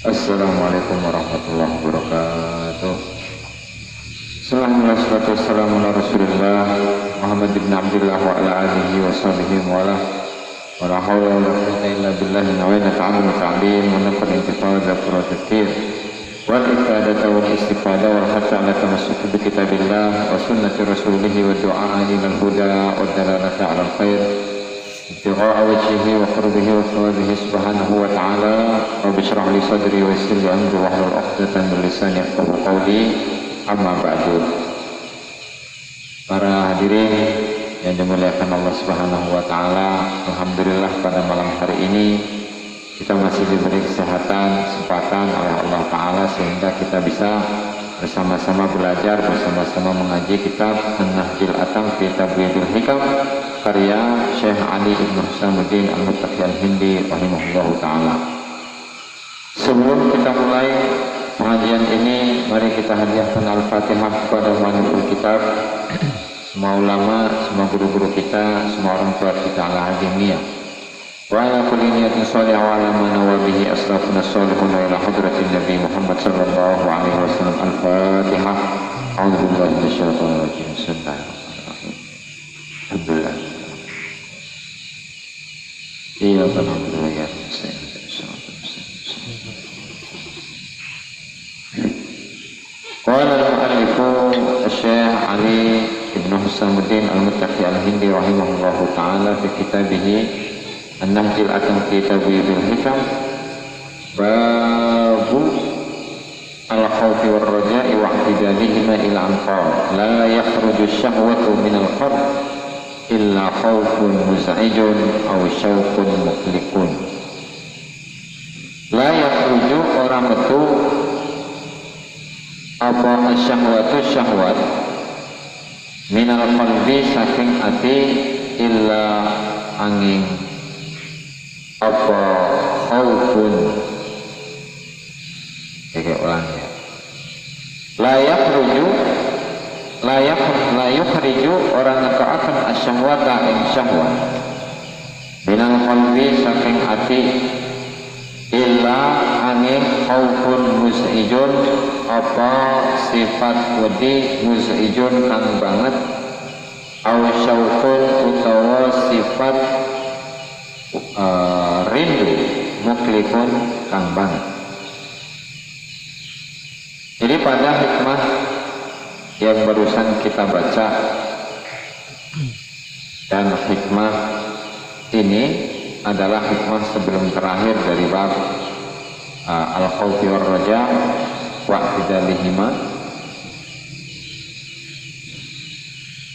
Assalamualaikum warahmatullahi wabarakatuh. Sallallahu wassalamu ala Rasulillah Muhammad ibn Abdullah wa ala alihi wa sahbihi wa ala wa la hawla wa la quwwata illa billahi nawayna ta'alim wa ta'lim wa nafar intifada wa tafsir wal ifadata wal istifada wal hatta ala tamassuk bi kitabillah wa sunnati rasulih wa du'a ila al-huda wa dalalata ala al-khair ابتغاء وجهه وقربه وثوابه سبحانه وتعالى رب اشرح لي صدري ويسر لي امري واحلل عقدة من لساني يفقهوا قولي amma ba'du. Para hadirin yang dimuliakan Allah Subhanahu wa taala, alhamdulillah pada malam hari ini kita masih diberi kesehatan, kesempatan oleh Allah taala sehingga kita bisa bersama-sama belajar, bersama-sama mengaji kitab An-Nahjul Atam fi Tabyiidil Hikam karya Syekh Ali Ibn Husamuddin Al-Muttaqi Al-Hindi rahimahullahu taala. Sebelum kita mulai pengajian ini, mari kita hadiahkan Al-Fatihah kepada Mualliful Kitab, semua ulama, semua guru-guru kita, semua orang tua kita ala hadimiyah. Wa ala kulli niyatin shalihah wa ala ma nawa bihi asrafuna shalihun wa ila hadratin Nabi Muhammad sallallahu alaihi wasallam. Al-Fatihah. A'udzu billahi minasyaitonir rajim. Bismillahirrahmanirrahim. Alhamdulillah. Iyyaka na'budu wa iyyaka nasta'in. Qala al-mu'allif Syekh Ali Ibn Husamuddin Al-Muttaqi Al-Hindi rahimahullahu ta'ala fi kitabih An-Nahjul Atam fi Tabyiidil Hikam babu al-khawfi wal-raja'i wa i'tidadihima ila anqam la yakhruju syahwatu min al-qalb illa khawfun muz'ijun aw syauqun muqliqun. La yakhruju orang metu apa syahwatu syahwat minal qalbi saking ati illa angin apa khaufun kayak ulang ya la yukhriju orang ngekaakan asyahwata ing syahwat minal qalbi saking ati illa angin khaufun mus'ijun apa sifat wedi mus'ijun kang banget aw syauqun utawa sifat rindu muklikun kang banget. Jadi pada hikmah yang barusan kita baca dan hikmah ini adalah hikmah sebelum terakhir dari bab al-khawfi war-raja wa i'tidalihima.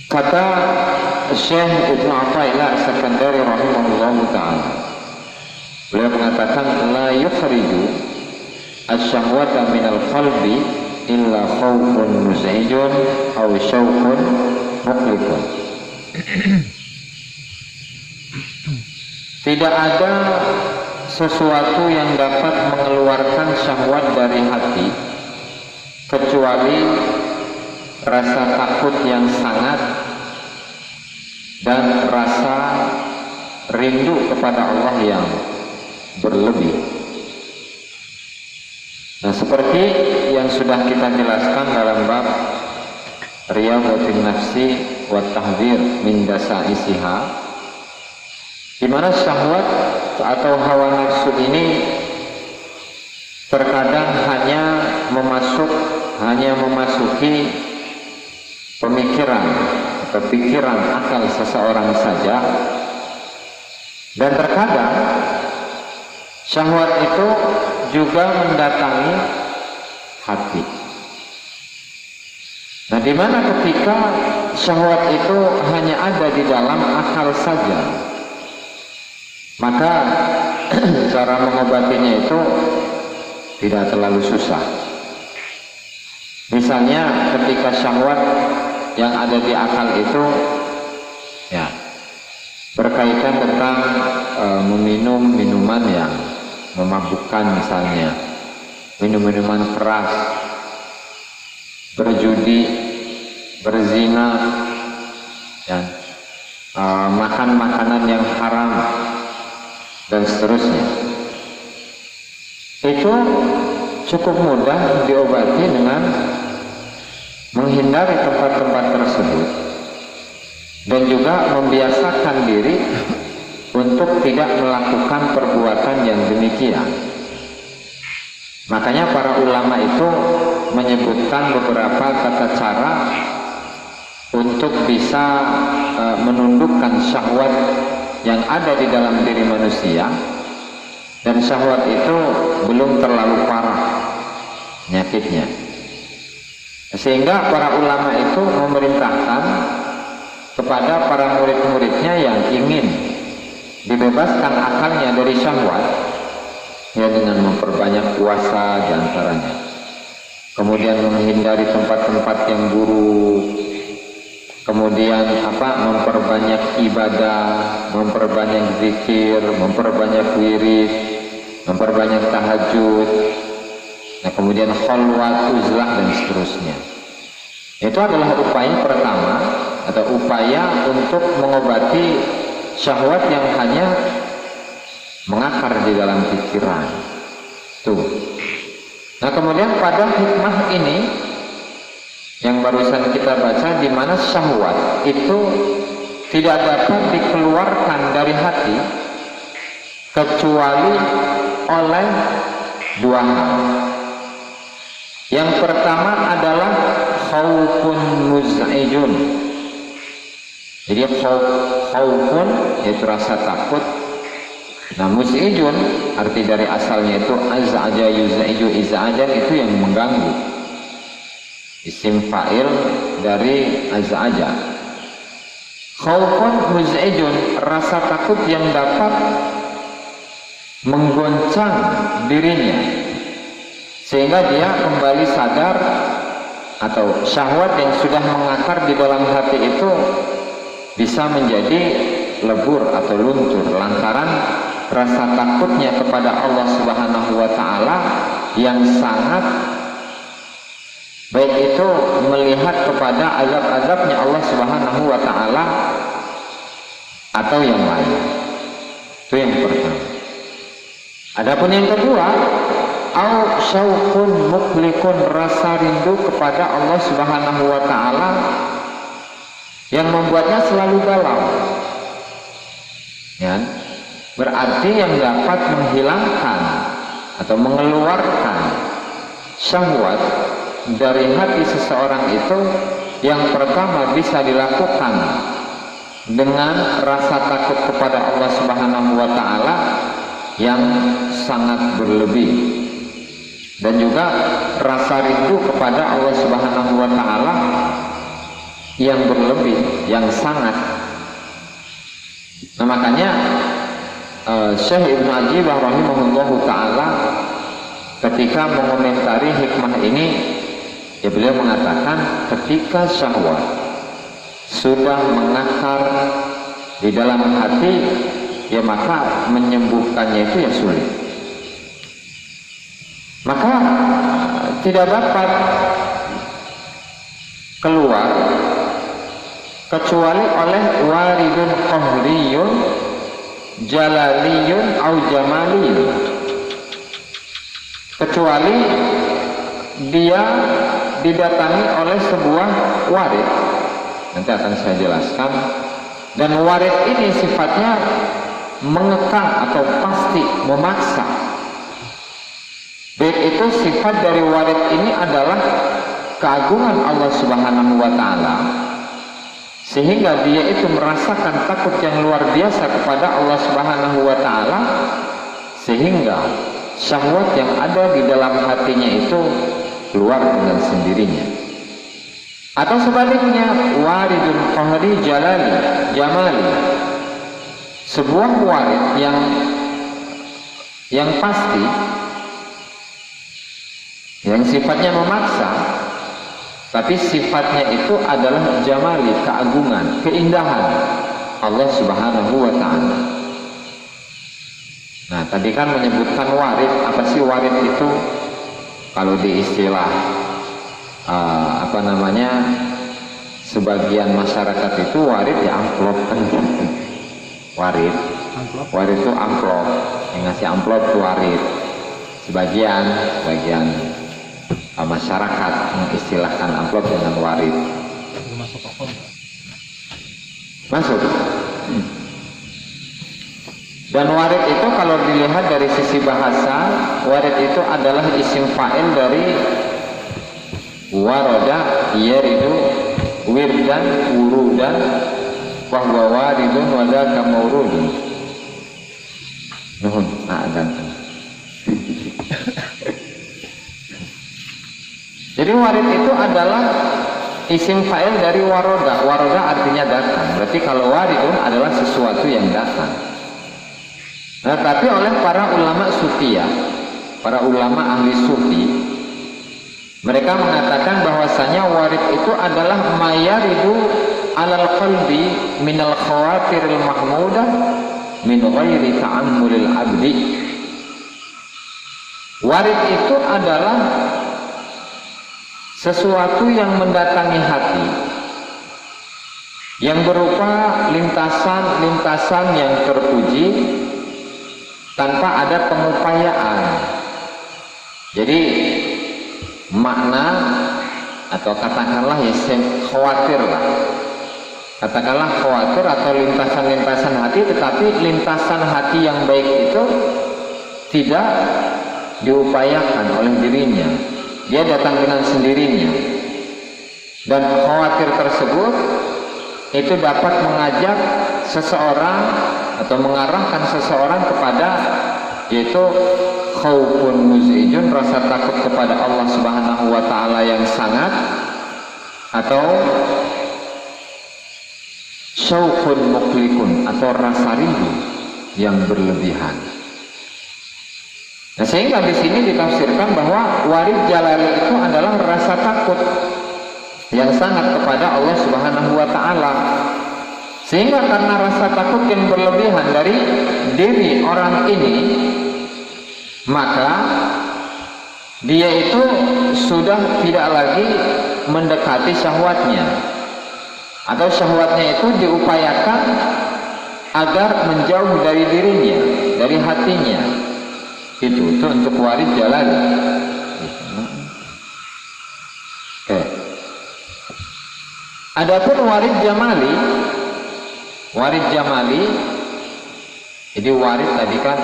Kata Syekh Ibnu Athaillah As-Sakandari rahimahullahu ta'ala, beliau mengatakan la yukhriju asy-syahwata minal qalbi illa khawfun muz'ijun aw syauqun muqliqun. Tidak ada sesuatu yang dapat mengeluarkan syahwat dari hati kecuali rasa takut yang sangat dan rasa rindu kepada Allah yang berlebih. Nah, seperti yang sudah kita jelaskan dalam bab Riyadhatin Nafsi wa Tahdhir min Dasaisiha, di mana syahwat atau hawa nafsu ini terkadang hanya memasuki pemikiran atau pikiran akal seseorang saja, dan terkadang syahwat itu juga mendatangi hati. Nah, di mana ketika syahwat itu hanya ada di dalam akal saja, maka cara mengobatinya itu tidak terlalu susah. Misalnya ketika syahwat yang ada di akal itu ya berkaitan tentang meminum minuman yang memabukkan, misalnya minum minuman keras, berjudi, berzina, dan makan makanan yang haram dan seterusnya. Itu cukup mudah diobati dengan menghindari tempat-tempat tersebut dan juga membiasakan diri untuk tidak melakukan perbuatan yang demikian. Makanya para ulama itu menyebutkan beberapa tata cara untuk bisa menundukkan syahwat yang ada di dalam diri manusia, dan syahwat itu belum terlalu parah penyakitnya, sehingga para ulama itu memerintahkan kepada para murid-muridnya yang ingin dibebaskan akalnya dari syahwat, ya, dengan memperbanyak puasa diantaranya, kemudian menghindari tempat-tempat yang buruk, kemudian memperbanyak ibadah, memperbanyak zikir, memperbanyak wirid, memperbanyak tahajud, nah kemudian khalwat, uzlah, dan seterusnya. Itu adalah upaya pertama atau upaya untuk mengobati syahwat yang hanya mengakar di dalam pikiran. Tuh. Nah kemudian pada hikmah ini yang barusan kita baca, di mana syahwat itu tidak dapat dikeluarkan dari hati kecuali oleh dua hal. Yang pertama adalah khaufun muz'ijun. Jadi khaufun yaitu rasa takut. Nah, muz'ijun arti dari asalnya itu az'aja yuz'iju, iz'ajan itu yang mengganggu. Isim fa'il dari az'aja. Khaufun muz'ijun, rasa takut yang dapat menggoncang dirinya sehingga dia kembali sadar, atau syahwat yang sudah mengakar di dalam hati itu bisa menjadi lebur atau luntur lantaran rasa takutnya kepada Allah Subhanahu wa taala yang sangat, baik itu melihat kepada azab-azabnya Allah Subhanahu wa taala atau yang lain. Itu yang pertama. Adapun yang kedua, au syauqun mukhliqun, rasa rindu kepada Allah Subhanahu wa taala yang membuatnya selalu galau. Ya, berarti yang dapat menghilangkan atau mengeluarkan syahwat dari hati seseorang itu, yang pertama bisa dilakukan dengan rasa takut kepada Allah Subhanahu wa taala yang sangat berlebih, dan juga rasa rindu kepada Allah Subhanahu wa taala yang berlebih, yang sangat. Nah, makanya Syekh Ibnu Athaillah rahimahullahu taala ketika mengomentari hikmah ini, ya, beliau mengatakan ketika syahwat sudah mengakar di dalam hati, ya maka menyembuhkannya itu ya sulit. Maka tidak dapat keluar kecuali oleh waridun qahriyun jalaliyun au jamaliyun, kecuali dia didatangi oleh sebuah warid. Nanti akan saya jelaskan. Dan warid ini sifatnya mengekang atau pasti memaksa. Baik itu sifat dari warid ini adalah keagungan Allah Subhanahu wa taala, sehingga dia itu merasakan takut yang luar biasa kepada Allah Subhanahu wa taala, sehingga syahwat yang ada di dalam hatinya itu keluar dengan sendirinya. Atau sebaliknya, waridun qahri jamali, sebuah warid yang pasti, yang sifatnya memaksa, tapi sifatnya itu adalah jamali, keagungan, keindahan Allah Subhanahu wa ta'ala. Nah, tadi kan menyebutkan warid. Apa sih warid itu? Kalau di istilah sebagian masyarakat itu warid ya amplop kan. Warid itu amplop, yang ngasih amplop itu warid. sebagian masyarakat mengistilahkan amplop dengan warid. Masuk. Dan warid itu kalau dilihat dari sisi bahasa, warid itu adalah isim fa'il dari warada yaridu wirdan wurudan wa huwa waridun wa dzaka mawrudun. Nuhun, adzan. Jadi warid itu adalah isim fa'il dari waroda. Waroda artinya datang. Berarti kalau waridun adalah sesuatu yang datang. Nah, tapi oleh para ulama sufiyah, para ulama ahli sufi, mereka mengatakan bahwasanya warid itu adalah mayaridu alal qalbi minal khawatiril mahmudah min ghairi ta'ammulil abdi. Warid itu adalah sesuatu yang mendatangi hati, yang berupa lintasan-lintasan yang terpuji tanpa ada pengupayaan. Jadi makna atau katakanlah ya khawatir lah, katakanlah khawatir atau lintasan-lintasan hati, tetapi lintasan hati yang baik itu tidak diupayakan oleh dirinya, dia datang dengan sendirinya. Dan khawatir tersebut itu dapat mengajak seseorang atau mengarahkan seseorang kepada yaitu khaufun muzijun, rasa takut kepada Allah Subhanahu wa taala yang sangat, atau syauqun muqlikun atau rasa rindu yang berlebihan. Nah, sehingga di sini ditafsirkan bahwa warid jalali itu adalah rasa takut yang sangat kepada Allah Subhanahu wa taala. Sehingga karena rasa takut yang berlebihan dari diri orang ini, maka dia itu sudah tidak lagi mendekati syahwatnya, atau syahwatnya itu diupayakan agar menjauh dari dirinya, dari hatinya. Itu untuk warid jalali. Adapun warid jamali, jadi warid tadi kan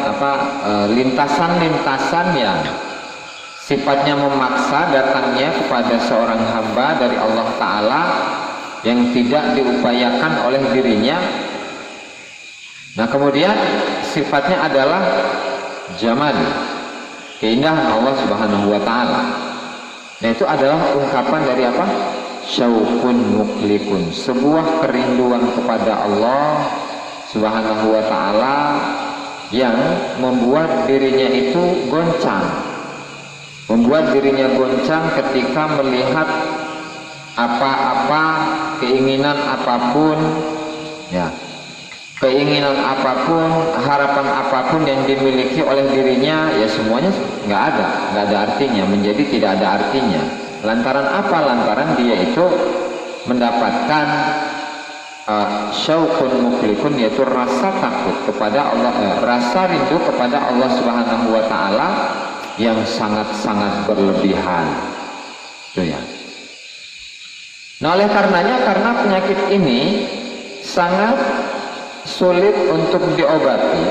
lintasan-lintasan yang sifatnya memaksa datangnya kepada seorang hamba dari Allah Ta'ala yang tidak diupayakan oleh dirinya. Nah, kemudian sifatnya adalah jamal, keindahan Allah Subhanahu wa Ta'ala. Nah, itu adalah ungkapan dari apa? Syauqun muqlikun, sebuah kerinduan kepada Allah Subhanahu wa Ta'ala yang membuat dirinya itu goncang, ketika melihat apa-apa, keinginan apapun, ya, keinginan apapun, harapan apapun yang dimiliki oleh dirinya, ya semuanya nggak ada artinya, menjadi tidak ada artinya. Lantaran apa? Lantaran dia itu mendapatkan syauqun muqlikun, yaitu rasa takut kepada Allah, rasa rindu kepada Allah Subhanahu wa Ta'ala yang sangat-sangat berlebihan. Itu ya. Nah, oleh karenanya, karena penyakit ini sangat sulit untuk diobati,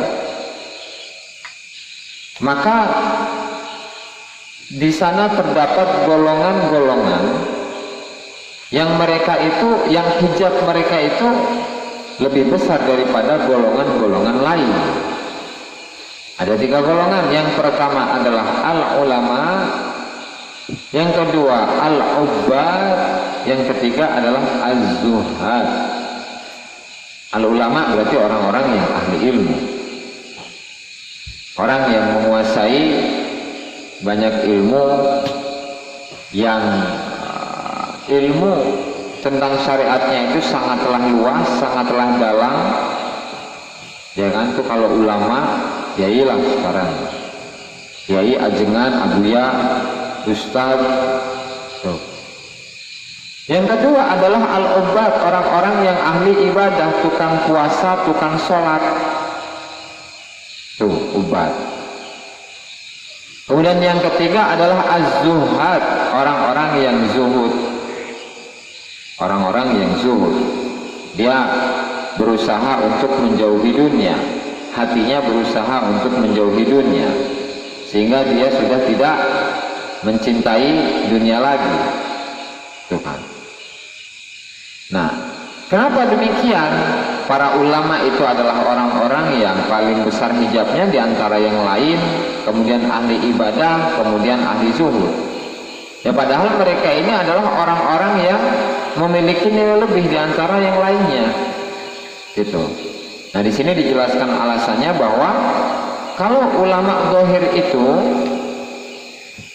maka di sana terdapat golongan-golongan yang mereka itu, yang hijab mereka itu lebih besar daripada golongan-golongan lain. Ada 3 golongan. Yang pertama adalah al-ulama, yang kedua al-ubbad, yang ketiga adalah az-zuhad. Al-ulama berarti orang-orang yang ahli ilmu, orang yang menguasai banyak ilmu, yang ilmu tentang syariatnya itu sangatlah luas, sangatlah dalam. Ya kan, tuh kalau ulama, kiai lah sekarang, kiai, ajengan, abuya, ustaz. Tuh. Yang kedua adalah al-ubbad, orang-orang yang ahli ibadah, tukang puasa, tukang sholat. Tuh, ubbad. Kemudian yang ketiga adalah az-zuhad, orang-orang yang zuhud. Orang-orang yang zuhud, dia berusaha untuk menjauhi dunia, hatinya berusaha untuk menjauhi dunia, sehingga dia sudah tidak mencintai dunia lagi. Tuhan. Nah, kenapa demikian? Para ulama itu adalah orang-orang yang paling besar hijabnya di antara yang lain, kemudian ahli ibadah, kemudian ahli zuhud. Ya padahal mereka ini adalah orang-orang yang memiliki nilai lebih di antara yang lainnya. Gitu. Nah, di sini dijelaskan alasannya bahwa kalau ulama zahir itu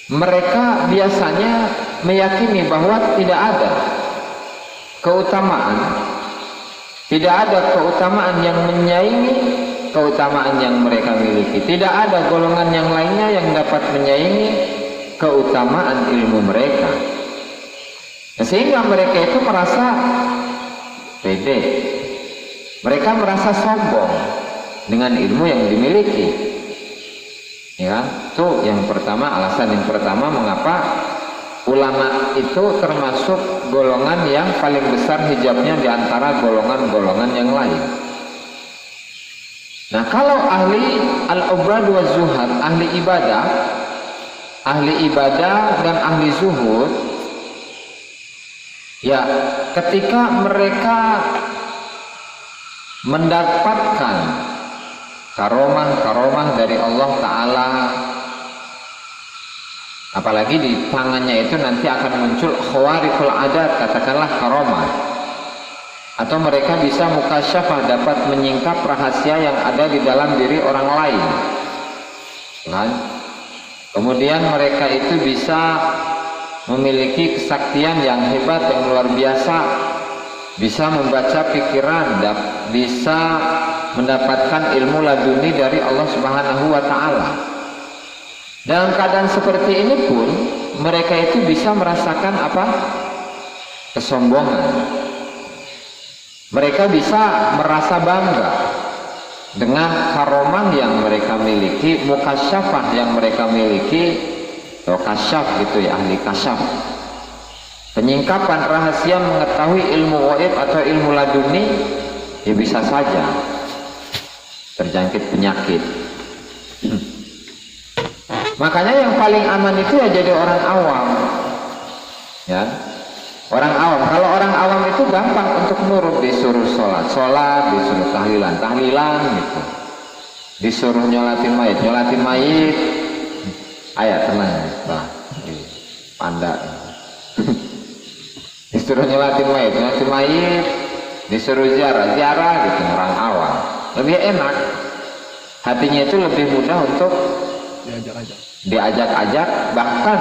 mereka biasanya meyakini bahwa tidak ada keutamaan, tidak ada keutamaan yang menyaingi keutamaan yang mereka miliki. Tidak ada golongan yang lainnya yang dapat menyaingi keutamaan ilmu mereka. Sehingga mereka itu merasa pede, mereka merasa sombong dengan ilmu yang dimiliki. Ya, itu yang pertama, alasan yang pertama mengapa ulama itu termasuk golongan yang paling besar hijabnya di antara golongan-golongan yang lain. Nah, kalau ahli al-ubad wa zuhad, ahli ibadah dan ahli zuhud, ya ketika mereka mendapatkan karomah dari Allah Ta'ala, apalagi di tangannya itu nanti akan muncul khawarikul adat, katakanlah karomah, atau mereka bisa mukasyafah, dapat menyingkap rahasia yang ada di dalam diri orang lain kan? Kemudian mereka itu bisa memiliki kesaktian yang hebat, yang luar biasa, bisa membaca pikiran, bisa mendapatkan ilmu laduni dari Allah Subhanahu wa Ta'ala. Dalam keadaan seperti ini pun mereka itu bisa merasakan apa? Kesombongan. Mereka bisa merasa bangga dengan karomah yang mereka miliki, mukasyafah yang mereka miliki, atau kasyaf gitu ya, ahli kasyaf, penyingkapan rahasia, mengetahui ilmu gaib atau ilmu laduni. Ya bisa saja terjangkit penyakit. Makanya yang paling aman itu ya jadi orang awam, ya, orang awam. Kalau orang awam itu gampang untuk nurut, disuruh sholat, disuruh tahlilan gitu, disuruh nyolatin mayit, ayat tenang, bah, panda, disuruh nyolatin mayit, disuruh ziarah gitu, orang awam lebih enak, hatinya itu lebih mudah untuk diajak-ajak, bahkan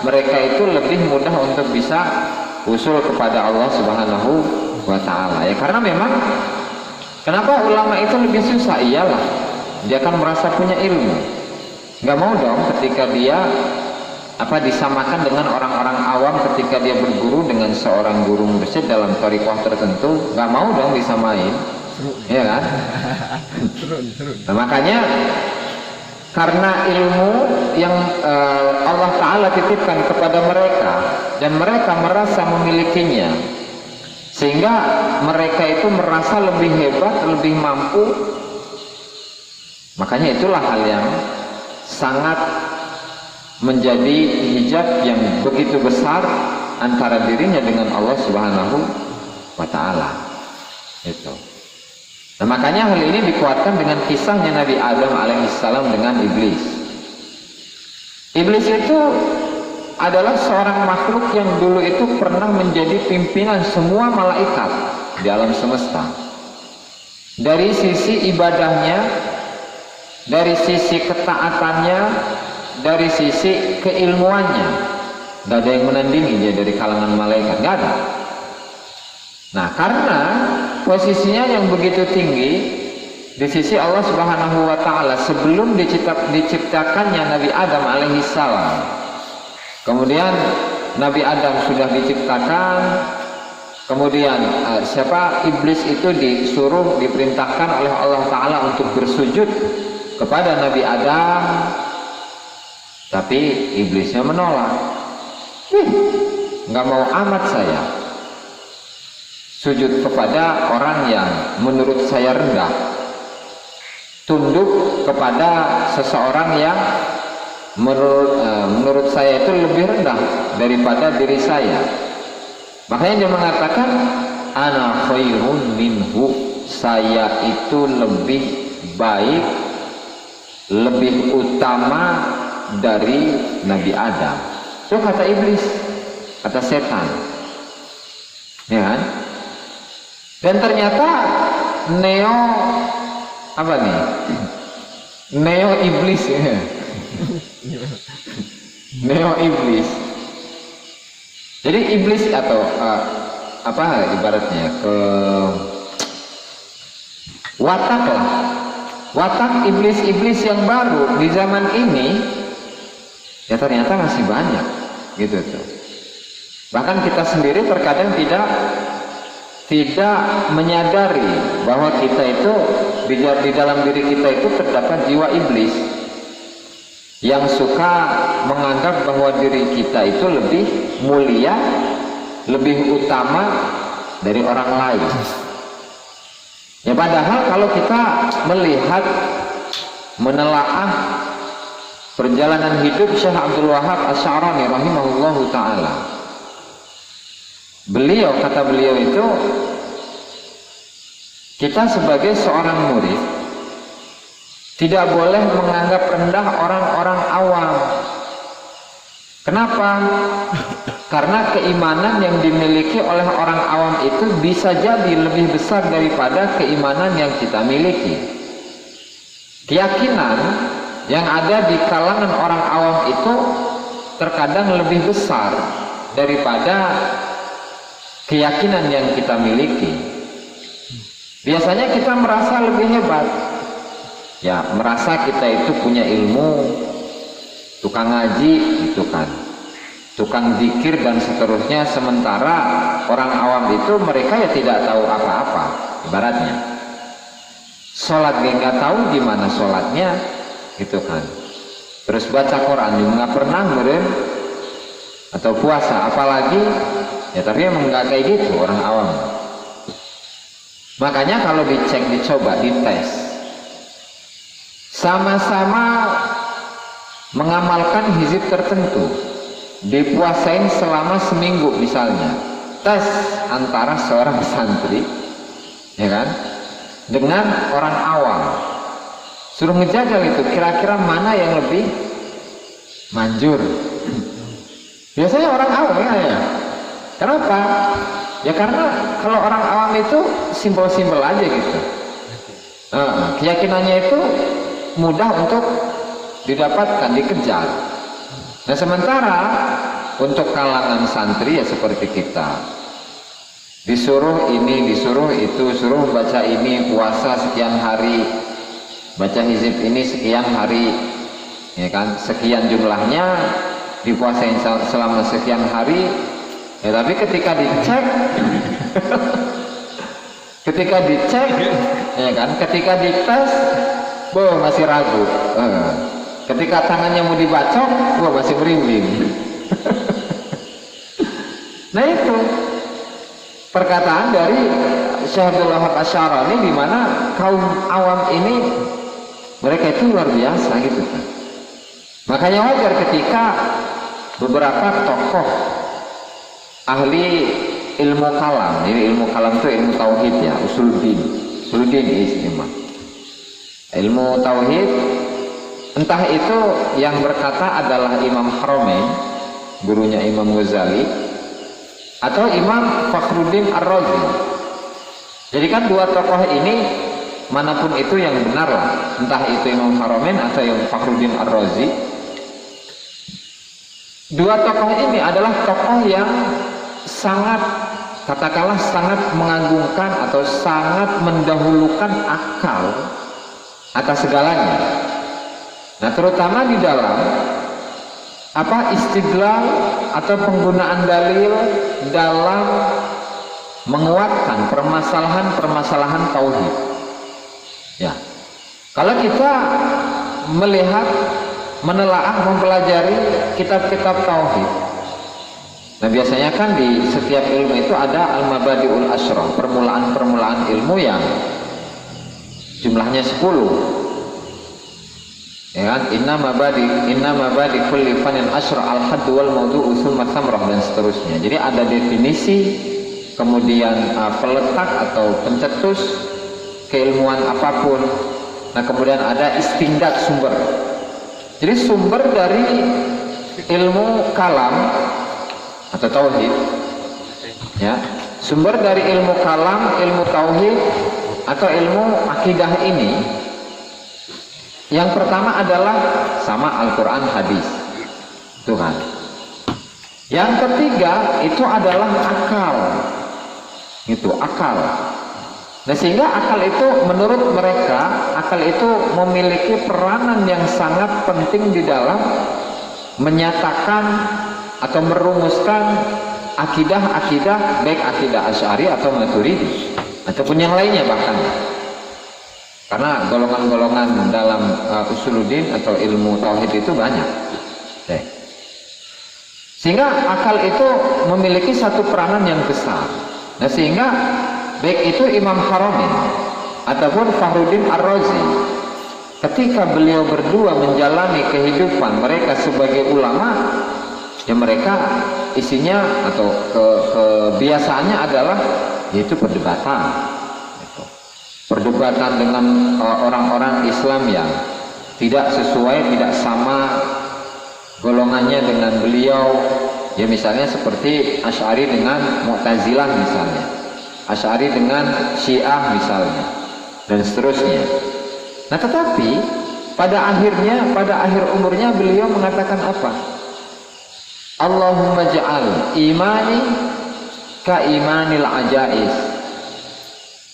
mereka itu lebih mudah untuk bisa usul kepada Allah Subhanahu wa Ta'ala. Ya karena memang kenapa ulama itu lebih susah? Iyalah, dia kan merasa punya ilmu, nggak mau dong ketika dia disamakan dengan orang-orang awam ketika dia berguru dengan seorang guru mursyid dalam thariqah tertentu, nggak mau dong disamain, ya kan? Nah, makanya karena ilmu yang Allah Ta'ala titipkan kepada mereka dan mereka merasa memilikinya, sehingga mereka itu merasa lebih hebat, lebih mampu. Makanya itulah hal yang sangat menjadi hijab yang begitu besar antara dirinya dengan Allah Subhanahu wa Ta'ala. Itu. Nah, makanya hal ini dikuatkan dengan kisahnya Nabi Adam alaihissalam dengan iblis. Iblis itu adalah seorang makhluk yang dulu itu pernah menjadi pimpinan semua malaikat di alam semesta. Dari sisi ibadahnya, dari sisi ketaatannya, dari sisi keilmuannya, gak ada yang menandingi dia dari kalangan malaikat, gak ada. Nah, karena posisinya yang begitu tinggi di sisi Allah Subhanahu wa Ta'ala, sebelum diciptakannya Nabi Adam alaihissalam, kemudian Nabi Adam sudah diciptakan, kemudian iblis itu diperintahkan oleh Allah Ta'ala untuk bersujud kepada Nabi Adam. Tapi iblisnya menolak. Nggak mau amat saya sujud kepada orang yang menurut saya rendah, tunduk kepada seseorang yang menurut saya itu lebih rendah daripada diri saya. Makanya dia mengatakan ana khairun minhu, saya itu lebih baik, lebih utama dari Nabi Adam. Itu kata iblis, kata setan, ya kan? Dan ternyata neo apa nih? Neo iblis ya. Neo iblis. Jadi iblis atau apa ibaratnya ke watak lah, watak iblis-iblis yang baru di zaman ini ya ternyata masih banyak gitu tuh. Bahkan kita sendiri terkadang tidak menyadari bahwa kita itu di dalam diri kita itu terdapat jiwa iblis yang suka menganggap bahwa diri kita itu lebih mulia, lebih utama dari orang lain. Ya padahal kalau kita melihat, menelaah perjalanan hidup Syekh Abdul Wahab Asy'arani rahimahullahu ta'ala, kata beliau itu, kita sebagai seorang murid tidak boleh menganggap rendah orang-orang awam. Kenapa? Karena keimanan yang dimiliki oleh orang awam itu bisa jadi lebih besar daripada keimanan yang kita miliki. Keyakinan yang ada di kalangan orang awam itu terkadang lebih besar daripada keyakinan yang kita miliki. Biasanya kita merasa lebih hebat, ya merasa kita itu punya ilmu, tukang ngaji gitu kan, tukang zikir dan seterusnya. Sementara orang awam itu mereka ya tidak tahu apa-apa. Ibaratnya sholat dia nggak tahu gimana sholatnya gitu kan, terus baca Quran dia nggak pernah meren, atau puasa apalagi ya, tapi emang nggak kayak gitu orang awam. Makanya kalau dicek, dicoba, dites, sama-sama mengamalkan hizib tertentu, dipuasain selama seminggu misalnya, tes antara seorang santri ya kan dengan orang awam, suruh ngejajal itu kira-kira mana yang lebih manjur. Biasanya orang awam ya. Kenapa? Ya karena kalau orang awam itu simpel-simpel aja gitu. Keyakinannya itu mudah untuk didapatkan, dikejar. Nah sementara untuk kalangan santri ya seperti kita, disuruh ini, disuruh itu, suruh baca ini, puasa sekian hari, baca hizib ini sekian hari, ya kan, sekian jumlahnya, dipuasain selama sekian hari. Ya tapi ketika dicek ya kan, ketika dites masih ragu. Ketika tangannya mau dibacok masih merinding. Nah itu perkataan dari Syekh Abdul Wahab Asy'arani, di mana kaum awam ini mereka itu luar biasa gitu kan. Makanya wajar ketika beberapa tokoh ahli ilmu kalam, ini ilmu kalam itu ilmu tauhid ya, usuluddin istimewa, ilmu tauhid, entah itu yang berkata adalah Imam Haramain, gurunya Imam Ghazali, atau Imam Fakhruddin Ar-Razi. Jadi kan dua tokoh ini manapun itu yang benar lah, entah itu Imam Haramain atau yang Fakhruddin Ar-Razi. Dua tokoh ini adalah tokoh yang sangat, katakanlah sangat mengagungkan atau sangat mendahulukan akal atas segalanya. Nah terutama di dalam istidlal atau penggunaan dalil dalam menguatkan permasalahan tauhid. Ya, kalau kita melihat menelaah, mempelajari kitab-kitab tauhid. Nah biasanya kan di setiap ilmu itu ada al-mabadi'ul asyrah, permulaan-permulaan ilmu yang jumlahnya 10. Ya kan? Inna mabadi kulli fanin asyrah al-hadd wal mawdu'u tsumma thamrah, dan seterusnya. Jadi ada definisi, kemudian peletak atau pencetus keilmuan apapun. Nah kemudian ada istindat, sumber. Jadi sumber dari ilmu kalam atau tauhid, ya, sumber dari ilmu kalam, ilmu tauhid atau ilmu akidah ini, yang pertama adalah sama Al-Quran, hadis, Tuhan. Yang ketiga itu adalah akal, itu akal. Nah sehingga akal itu menurut mereka, akal itu memiliki peranan yang sangat penting di dalam menyatakan atau merumuskan akidah-akidah, baik akidah Asy'ari atau Maturidi ataupun yang lainnya bahkan. Karena golongan-golongan dalam usuluddin atau ilmu tauhid itu banyak. Sehingga akal itu memiliki satu peranan yang besar. Nah sehingga baik itu Imam Haramain ataupun Fakhruddin Ar-Razi, ketika beliau berdua menjalani kehidupan mereka sebagai ulama, ya mereka isinya atau kebiasaannya adalah yaitu perdebatan, perdebatan dengan orang-orang Islam yang tidak sesuai, tidak sama golongannya dengan beliau. Ya misalnya seperti Asy'ari dengan Mu'tazilah misalnya, Asy'ari dengan Syiah misalnya, dan seterusnya. Nah tetapi pada akhirnya, pada akhir umurnya beliau mengatakan apa? Allahumma ja'al imani ka imanil ajais.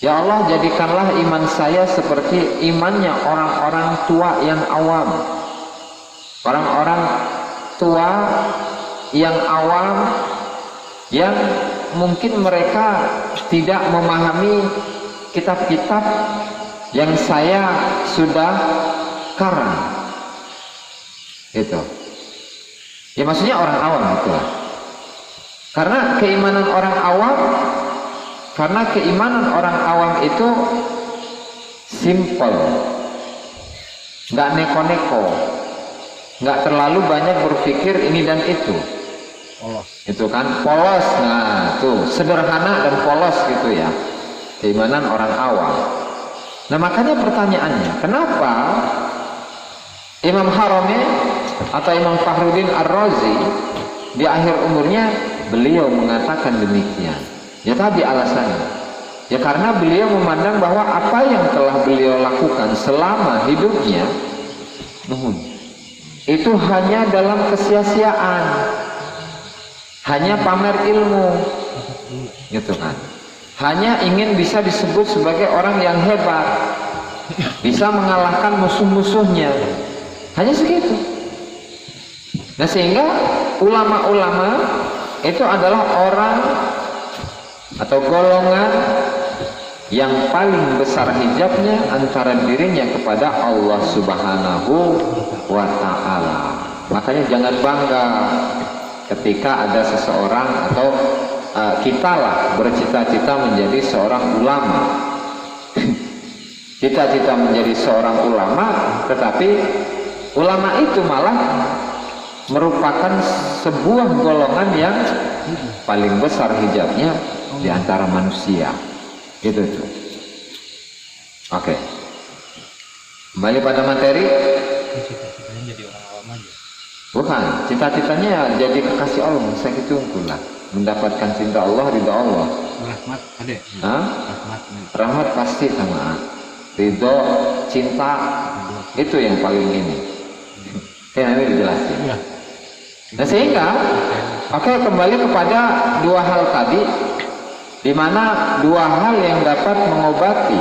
Ya Allah, jadikanlah iman saya seperti imannya orang-orang tua yang awam. Orang-orang tua yang awam, yang mungkin mereka tidak memahami kitab-kitab yang saya sudah karang. Itu. Ya maksudnya orang awam itu. Karena keimanan orang awam, karena keimanan orang awam itu simple, nggak neko-neko, nggak terlalu banyak berpikir ini dan itu. Polos. Itu kan polos. Nah tuh sederhana dan polos gitu ya, keimanan orang awam. Nah makanya pertanyaannya, kenapa Imam Haramain atau Imam Fakhruddin Ar-Razi di akhir umurnya beliau mengatakan demikian? Ya tadi alasannya, ya karena beliau memandang bahwa apa yang telah beliau lakukan selama hidupnya itu hanya dalam kesia-siaan, hanya pamer ilmu, gitu kan, hanya ingin bisa disebut sebagai orang yang hebat, bisa mengalahkan musuh-musuhnya, hanya segitu. Nah sehingga ulama-ulama itu adalah orang atau golongan yang paling besar hijabnya antara dirinya kepada Allah Subhanahu wa ta'ala. Makanya jangan bangga ketika ada seseorang atau kita lah bercita-cita menjadi seorang ulama. Cita-cita menjadi seorang ulama, tetapi ulama itu malah merupakan sebuah golongan yang paling besar hijabnya di antara manusia. Itu tuh. Oke. Kembali pada materi. Cita-citanya jadi orang awam aja. Bukan, cita-citanya jadi kekasih Allah, saya gitu lah. Mendapatkan cinta Allah, ridha Allah. Rahmat ada. Hah? Rahmat pasti sama. Ridho, cinta, itu yang paling ini. Kayak ini dijelasin. Ya. Nah sehingga, oke, kembali kepada dua hal tadi, di mana dua hal yang dapat mengobati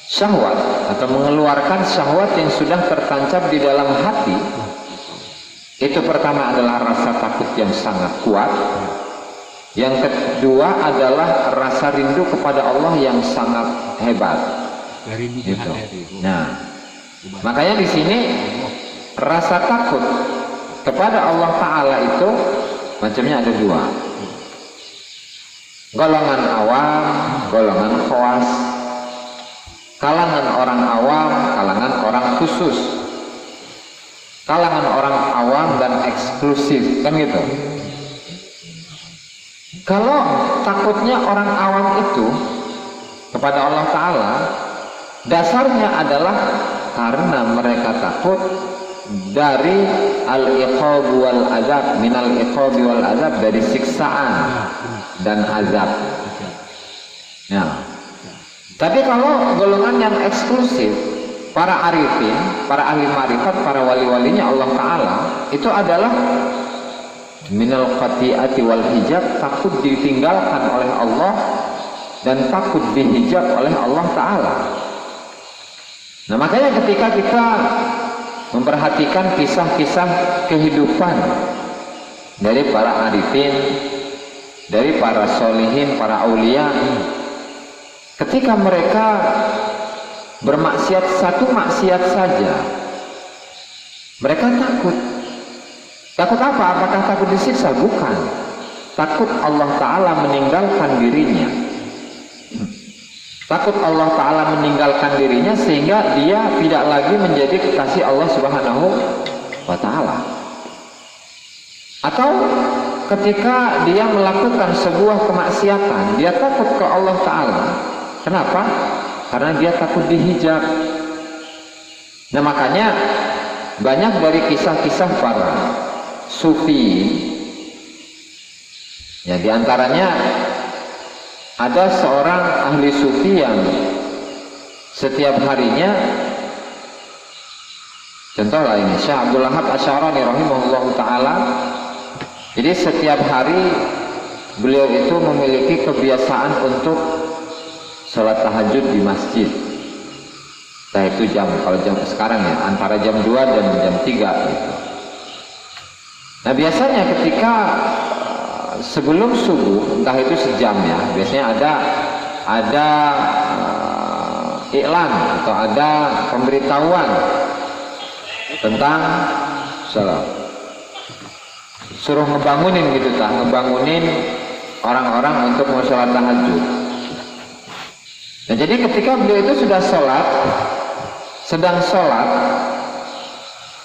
syahwat atau mengeluarkan syahwat yang sudah tertancap di dalam hati. Itu pertama adalah rasa takut yang sangat kuat. Yang kedua adalah rasa rindu kepada Allah yang sangat hebat. Dari Gitu. Nah, makanya di sini rasa takut kepada Allah Ta'ala itu macamnya ada dua. Golongan awam, golongan khawas. Kalangan orang awam, kalangan orang khusus. Kalangan orang awam dan eksklusif, kan gitu. Kalau takutnya orang awam itu kepada Allah Ta'ala, dasarnya adalah karena mereka takut dari al-iqab wal azab, minal iqab wal azab, dari siksaan dan azab. Ya. Tapi kalau golongan yang eksklusif, para arifin, para ahli marifat, para wali-walinya Allah Ta'ala, itu adalah minal qati'ati wal hijab, takut ditinggalkan oleh Allah dan takut dihijab oleh Allah Ta'ala. Nah, makanya ketika kita memperhatikan kisah-kisah kehidupan dari para arifin, dari para solihin, para aulia, ketika mereka bermaksiat satu maksiat saja, mereka takut. Takut apa? Apakah takut disiksa? Bukan. Takut Allah Ta'ala meninggalkan dirinya. Takut Allah Ta'ala meninggalkan dirinya sehingga dia tidak lagi menjadi kekasih Allah Subhanahu wa Ta'ala. Atau ketika dia melakukan sebuah kemaksiatan, dia takut ke Allah Ta'ala. Kenapa? Karena dia takut dihijab. Nah, makanya banyak dari kisah-kisah para sufi, ya, diantaranya ada seorang ahli sufi yang setiap harinya, contohlah ini Syekh Abdul Wahab Asy'arani rahimahullahu ta'ala, jadi setiap hari beliau itu memiliki kebiasaan untuk sholat tahajud di masjid. Nah, itu jam, kalau jam sekarang ya antara jam 2 dan jam 3 gitu. Nah, biasanya ketika sebelum subuh, entah itu sejam ya, biasanya ada iklan atau ada pemberitahuan tentang sholat, suruh ngebangunin gitu, ngebangunin orang-orang untuk mau sholat tahajud. Nah, jadi ketika beliau itu sudah sholat, sedang sholat,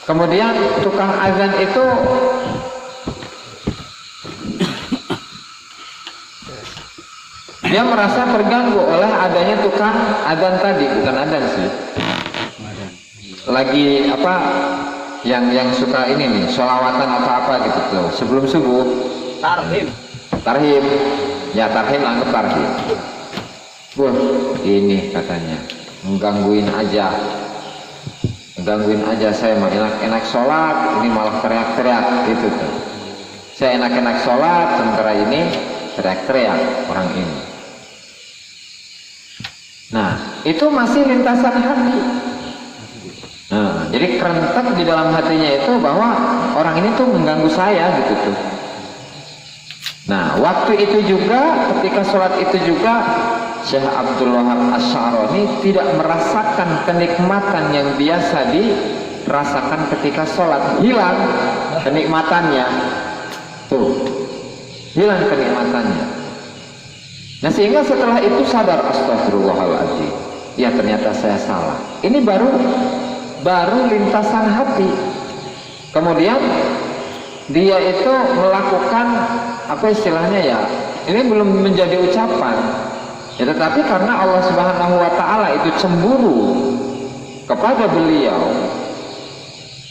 kemudian tukang azan itu dia merasa terganggu oleh adanya tukang adzan tadi, bukan adzan sih, lagi apa yang suka ini nih, sholawatan atau apa gitu tuh sebelum subuh, tarhim, ya tarhim, anggap tarhim. Wah, ini katanya menggangguin aja saya mah enak-enak sholat, ini malah teriak-teriak gitu tuh. Saya enak-enak sholat, sementara ini teriak-teriak orang ini. Nah, itu masih lintasan hati. Nah, jadi kerentak di dalam hatinya itu bahwa orang ini tuh mengganggu saya gitu tuh. Nah, waktu itu juga, ketika sholat itu juga, Syekh Abdul Wahab Asy'arani tidak merasakan kenikmatan yang biasa dirasakan ketika sholat. Hilang kenikmatannya. Tuh, hilang kenikmatannya. Nah, sehingga setelah itu sadar, astagfirullahaladzim, ya ternyata saya salah. Ini baru lintasan hati. Kemudian dia itu melakukan apa istilahnya ya, ini belum menjadi ucapan ya, tetapi karena Allah Subhanahu wa Ta'ala itu cemburu kepada beliau,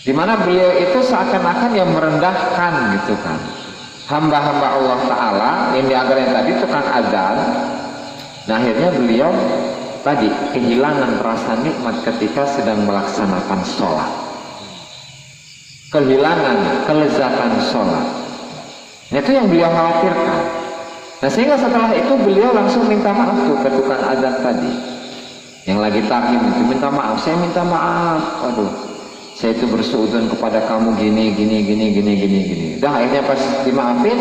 dimana beliau itu seakan-akan yang merendahkan gitu kan hamba-hamba Allah Ta'ala yang dianggap yang tadi tukang adzan. Nah, akhirnya beliau tadi kehilangan rasa nikmat ketika sedang melaksanakan sholat, kehilangan kelezatan sholat. Nah, itu yang beliau khawatirkan. Nah, sehingga setelah itu beliau langsung minta maaf tuh ke tukang adzan tadi yang lagi tarhim itu, minta maaf, saya minta maaf, aduh saya itu bersuudzon kepada kamu gini. Dah, akhirnya pas dimaafin,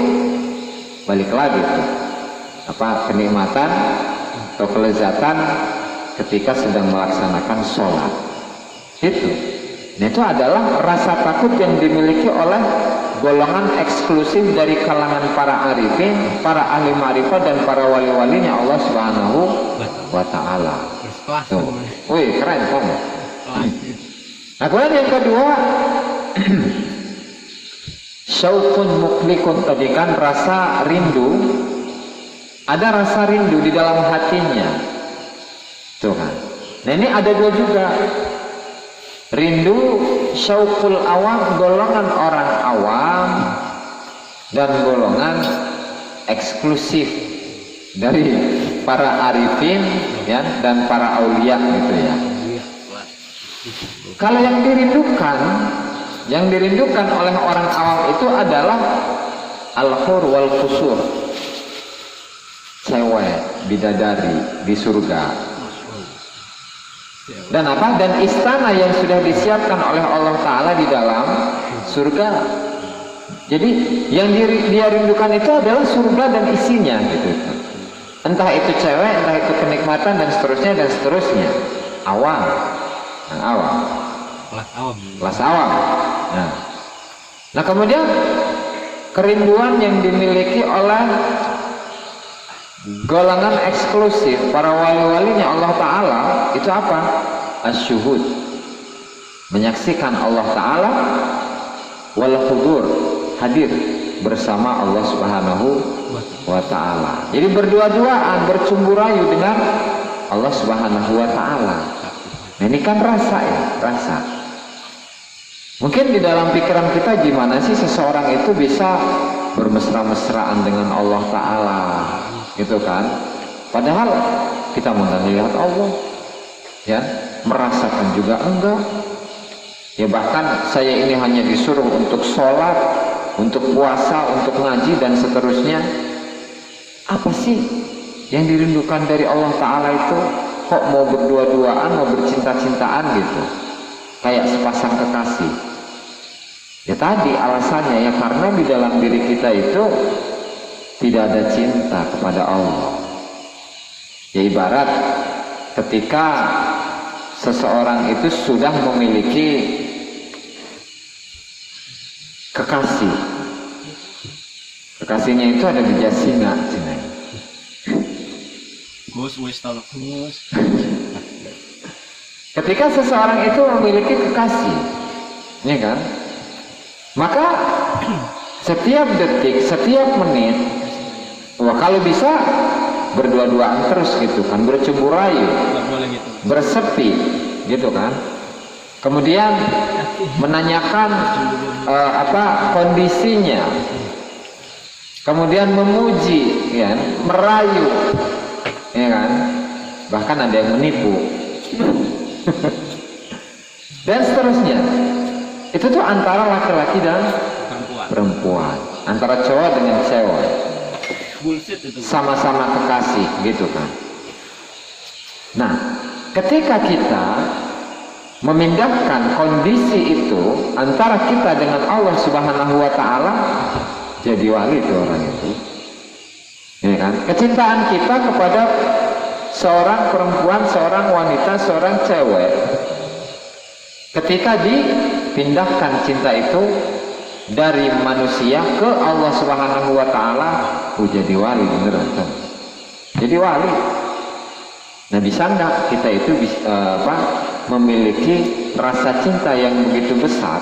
balik lagi tuh apa kenikmatan atau kelezatan ketika sedang melaksanakan sholat itu. Nah, itu adalah rasa takut yang dimiliki oleh golongan eksklusif dari kalangan para arifin, para ahli ma'rifat dan para wali-walinya Allah Subhanahu wa ta'ala. Berkelas. Wih, keren kamu. Kelas. Nah, kemudian yang kedua, syauqun muklikun, tadi kan rasa rindu. Ada rasa rindu di dalam hatinya. Tuh kan. Nah, ini ada dua juga. Rindu syauqul awam, golongan orang awam, dan golongan eksklusif dari para arifin ya, dan para aulia gitu ya. Kalau yang dirindukan oleh orang awam itu adalah al-hur wal qusur, cewek bidadari di surga. Dan apa? Dan istana yang sudah disiapkan oleh Allah Ta'ala di dalam surga. Jadi yang dia rindukan itu adalah surga dan isinya gitu. Entah itu cewek, entah itu kenikmatan dan seterusnya. Awam. Nah, awam. Kelas awam. Nah, kemudian kerinduan yang dimiliki oleh golongan eksklusif para wali-walinya Allah Ta'ala itu apa? Asyuhud, menyaksikan Allah Ta'ala, wal hudur, hadir bersama Allah Subhanahu wa Ta'ala. Jadi berdua-duaan, bercumbu-rayu dengan Allah Subhanahu wa Ta'ala. Nah, ini kan rasa ya, rasa. Mungkin di dalam pikiran kita gimana sih seseorang itu bisa bermesra-mesraan dengan Allah Ta'ala gitu kan, padahal kita melihat Allah ya, merasakan juga enggak ya, bahkan saya ini hanya disuruh untuk sholat, untuk puasa, untuk ngaji dan seterusnya. Apa sih yang dirindukan dari Allah Ta'ala itu? Kok mau berdua-duaan, mau bercinta-cintaan gitu, kayak sepasang kekasih ya? Tadi alasannya ya karena di dalam diri kita itu tidak ada cinta kepada Allah. Ya ibarat ketika seseorang itu sudah memiliki kekasih. Kekasihnya itu ada di Jasinga, Ketika seseorang itu memiliki kekasih, ya kan? Maka setiap detik, setiap menit, wah kalau bisa berdua-duaan terus gitu kan, bercumbu rayu, bersepi gitu kan. Kemudian menanyakan kondisinya, kemudian memuji, ya, merayu, ya kan. Bahkan ada yang menipu dan seterusnya. Itu tuh antara laki-laki dan perempuan, antara cowok dengan cewek, sama-sama kekasih gitu kan. Nah, ketika kita memindahkan kondisi itu antara kita dengan Allah Subhanahu wa Ta'ala, jadi wali itu orang itu, ya kan? Kecintaan kita kepada seorang perempuan, seorang wanita, seorang cewek, ketika dipindahkan cinta itu dari manusia ke Allah Subhanahu wa Ta'ala, jadi wali beneran kan? Jadi wali. Nah, bisa nggak kita itu memiliki rasa cinta yang begitu besar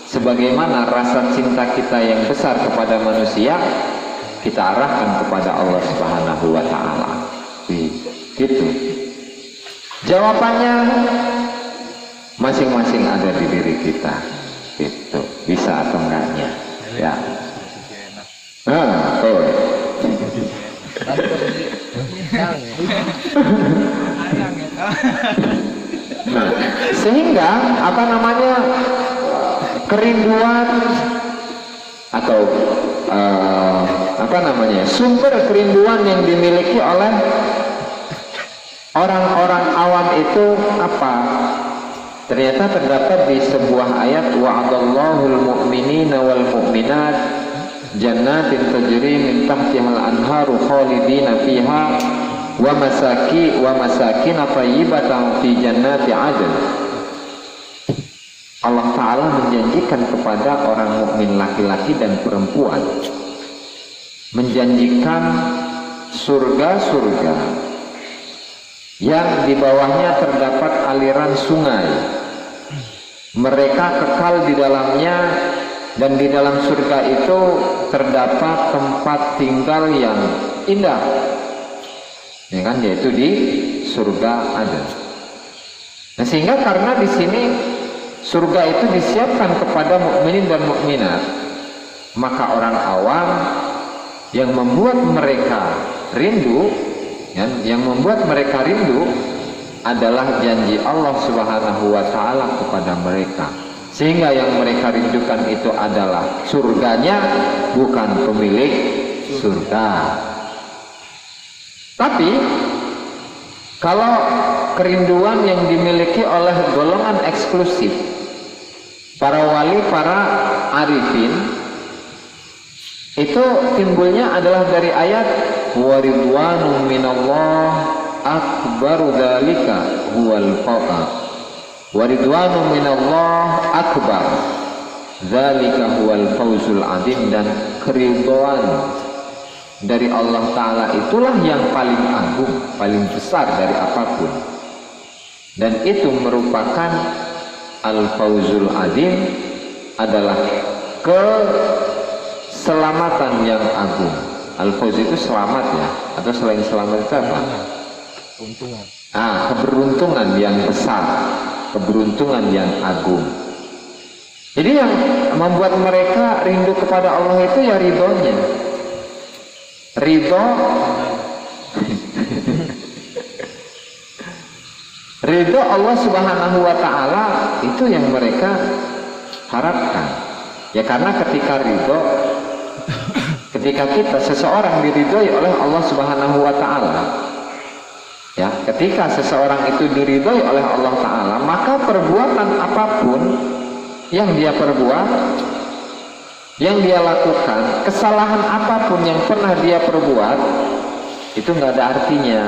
sebagaimana rasa cinta kita yang besar kepada manusia kita arahkan kepada Allah Subhanahu wa Ta'ala? Gitu. Jawabannya masing-masing ada di diri kita. Gitu. Bisa atau enggaknya, ya. Tuh. Nah, sehingga kerinduan atau sumber kerinduan yang dimiliki oleh orang-orang awam itu apa? Ternyata terdapat di sebuah ayat, wa'adallahul mu'minina wal mu'minat jannatin tajri min tahtihal anharu khalidina fiha wa masakin thayyibatan fi jannati 'adn. Allah Ta'ala menjanjikan kepada orang mukmin laki-laki dan perempuan, menjanjikan surga-surga yang di bawahnya terdapat aliran sungai. Mereka kekal di dalamnya, dan di dalam surga itu terdapat tempat tinggal yang indah, ya kan, yaitu di surga ada. Nah, sehingga karena di sini surga itu disiapkan kepada mukminin dan mukminat, maka orang awam yang membuat mereka rindu, yang membuat mereka rindu adalah janji Allah Subhanahu wa Ta'ala kepada mereka, sehingga yang mereka rindukan itu adalah surganya, bukan pemilik surga. Tapi kalau kerinduan yang dimiliki oleh golongan eksklusif, para wali, para arifin, itu timbulnya adalah dari ayat waridwanum minallah akbaru dzalika huwal fawz, waridwanum minallah akbar dzalika huwal fawzul adzim, dan keridhaan dari Allah Ta'ala itulah yang paling agung, paling besar dari apapun, dan itu merupakan al-fawzul adzim, adalah keselamatan yang agung. Al-fawz itu selamat ya, atau selain selamat itu apa? Keuntungan. Keberuntungan yang besar, keberuntungan yang agung. Jadi yang membuat mereka rindu kepada Allah itu ya ridhonya. Ridho Allah Subhanahu wa Ta'ala itu yang mereka harapkan. Ya karena ketika kita seseorang diridhoi oleh Allah Subhanahu wa Ta'ala, ya, ketika seseorang itu diridhoi oleh Allah Ta'ala, maka perbuatan apapun yang dia perbuat, yang dia lakukan, kesalahan apapun yang pernah dia perbuat, itu nggak ada artinya.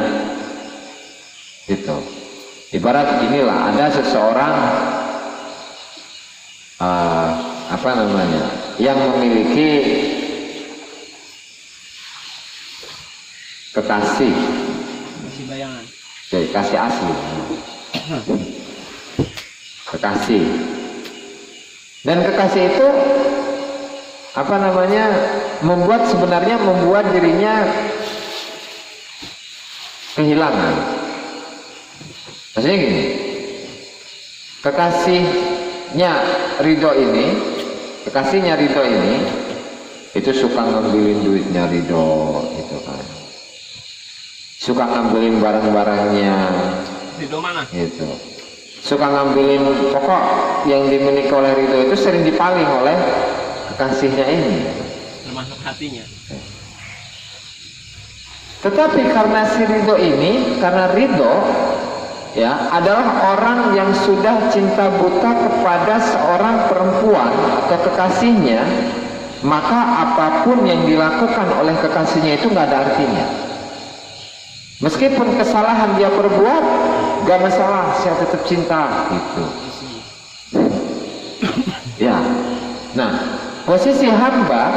Gitu. Ibarat inilah, ada seseorang yang memiliki kekasih, bayangan, kasih asli, kekasih, dan kekasih itu membuat dirinya kehilangan. Maksudnya gini, kekasihnya Ridho ini itu suka ngambilin duitnya Ridho, gitu kan, suka ngambilin barang-barangnya Ridho mana? gitu, suka ngambilin pokok yang dimiliki oleh Ridho itu sering dipaling oleh kekasihnya ini, termasuk hatinya. Tetapi karena si Ridho ini, karena Ridho ya adalah orang yang sudah cinta buta kepada seorang perempuan atau kekasihnya, maka apapun yang dilakukan oleh kekasihnya itu nggak ada artinya. Meskipun kesalahan dia perbuat, gak masalah, saya tetap cinta, gitu. Ya, nah posisi hamba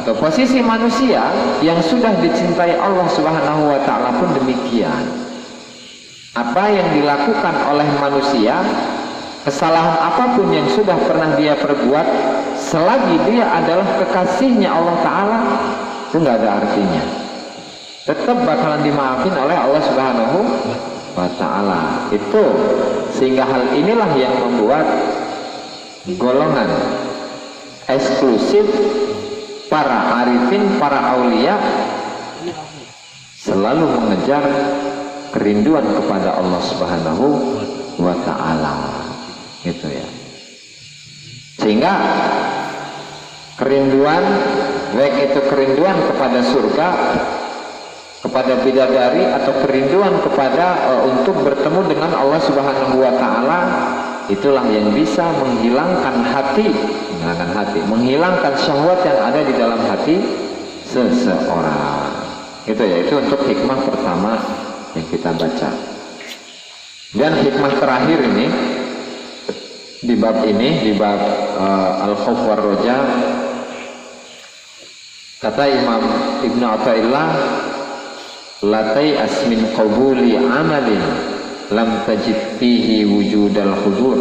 atau posisi manusia yang sudah dicintai Allah Subhanahu wa Ta'ala pun demikian. Apa yang dilakukan oleh manusia, kesalahan apapun yang sudah pernah dia perbuat, selagi dia adalah kekasihnya Allah Ta'ala, itu nggak ada artinya. Tetap bakalan dimaafin oleh Allah Subhanahu wa Ta'ala. Itu sehingga hal inilah yang membuat golongan eksklusif para arifin, para aulia selalu mengejar kerinduan kepada Allah Subhanahu wa Ta'ala, gitu ya. Sehingga kerinduan, baik itu kerinduan kepada surga, kepada bidadari, atau kerinduan kepada untuk bertemu dengan Allah Subhanahu wa Ta'ala, itulah yang bisa menghilangkan syahwat yang ada di dalam hati seseorang. Itu ya, itu untuk hikmah pertama yang kita baca. Dan hikmah terakhir ini di bab ini, di bab Al-Khauf war Roja, kata Imam Ibnu Athaillah, latai asmin qabuli amalin lam tajid fihi wujudal khudur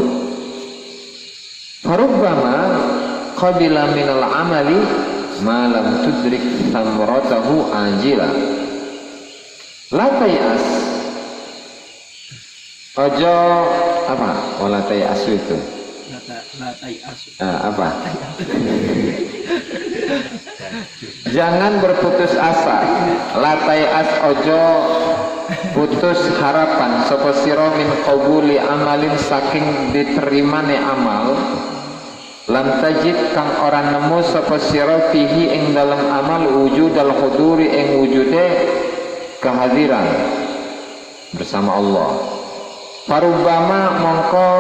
farubbama qabila minal amali ma lam tudrik thamratahu ajila. Latai as ojo apa? Latai asu itu Latai asu. apa? Jangan berputus asa. Latai as ojo putus harapan sapa sira min qabuli amalin saking diterimane amal lam tajid kang ora nemu sapa sira fihi ing dalam amal wujudal huduri ing wujude kehadiran bersama Allah. Parubama mongko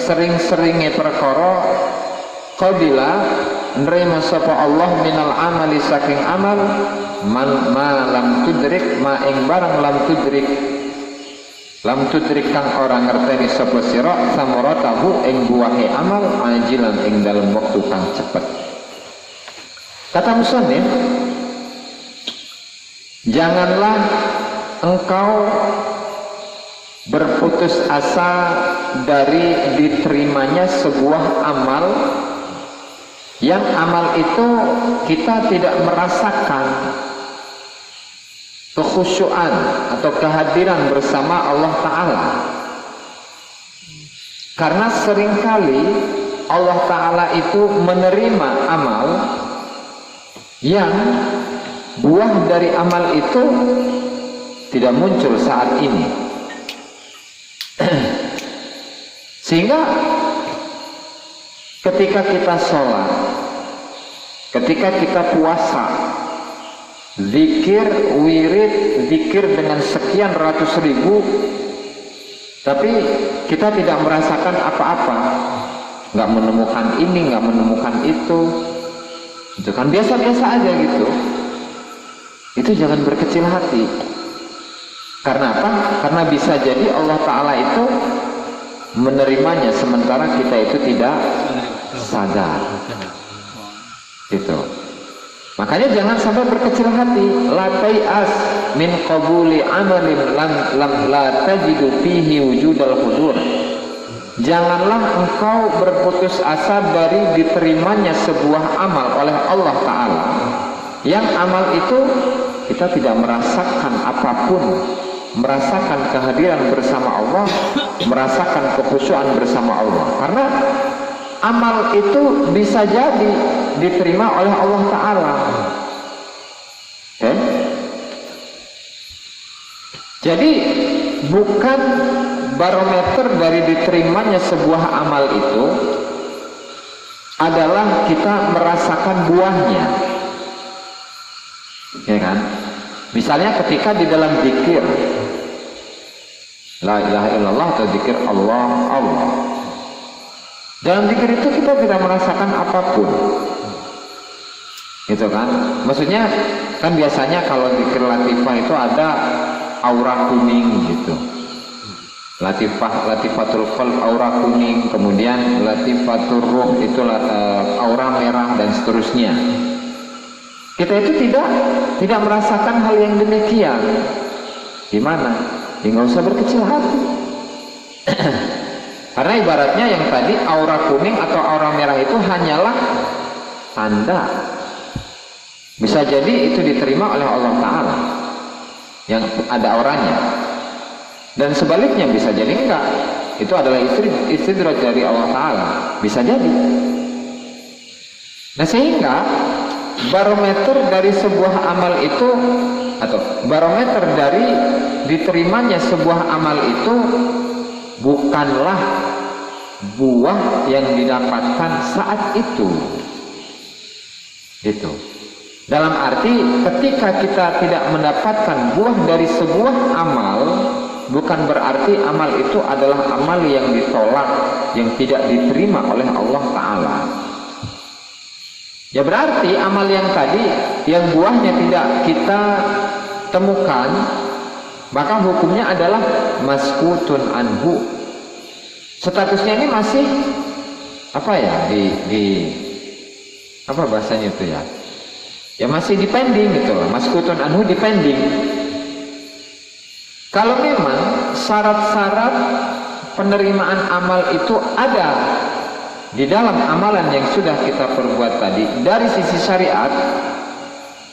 sering-seringe perkara qabila nerima sapa Allah minal amali saking amal ma lam tudrik ma ing barang lam tudrik kang orang ngerteni sapa sira samuratahu ing buahe amal ajilan ing dalam waktu kang cepet. Kata musannif, janganlah engkau berputus asa dari diterimanya sebuah amal yang amal itu kita tidak merasakan kekhusyuan atau kehadiran bersama Allah Ta'ala. Karena seringkali Allah Ta'ala itu menerima amal yang buah dari amal itu tidak muncul saat ini. Sehingga ketika kita sholat, ketika kita puasa, zikir, wirid, zikir dengan sekian ratus ribu, tapi kita tidak merasakan apa-apa, nggak menemukan ini, nggak menemukan itu kan biasa-biasa aja gitu. Itu jangan berkecil hati. Karena apa? Karena bisa jadi Allah Ta'ala itu menerimanya sementara kita itu tidak sadar. Gitu. Makanya jangan sampai berkecil hati. La tai'as min qabuli amalin lam la tajidu fihi wujudal hudur. Janganlah engkau berputus asa dari diterimanya sebuah amal oleh Allah Ta'ala yang amal itu kita tidak merasakan apapun, merasakan kehadiran bersama Allah, merasakan kekhusyuan bersama Allah. Karena amal itu bisa jadi diterima oleh Allah Ta'ala. Okay? Jadi bukan barometer dari diterimanya sebuah amal itu adalah kita merasakan buahnya, ya kan? Misalnya ketika di dalam zikir la ilaha illallah atau zikir Allah, dalam zikir itu kita tidak merasakan apapun, gitu kan? Maksudnya kan biasanya kalau zikir latifah itu ada aura kuning gitu. Latifatul qalb aura kuning, kemudian latifatul ruh itu aura merah dan seterusnya. Kita itu tidak merasakan hal yang demikian. Gimana? Ya nggak usah berkecil hati. Karena ibaratnya yang tadi aura kuning atau aura merah itu hanyalah tanda. Bisa jadi itu diterima oleh Allah Ta'ala yang ada auranya. Dan sebaliknya bisa jadi enggak. Itu adalah istidraj dari Allah Ta'ala. Bisa jadi. Nah sehingga barometer dari sebuah amal itu, atau barometer dari diterimanya sebuah amal itu bukanlah buah yang didapatkan saat itu. Gitu. Dalam arti ketika kita tidak mendapatkan buah dari sebuah amal, bukan berarti amal itu adalah amal yang ditolak, yang tidak diterima oleh Allah Ta'ala. Ya berarti amal yang tadi, yang buahnya tidak kita temukan, maka hukumnya adalah maskutun anhu. statusnya ini masih apa ya, di apa bahasanya itu ya, ya masih depending gitu loh, maskutun anhu depending. Kalau memang syarat-syarat penerimaan amal itu ada di dalam amalan yang sudah kita perbuat tadi dari sisi syariat,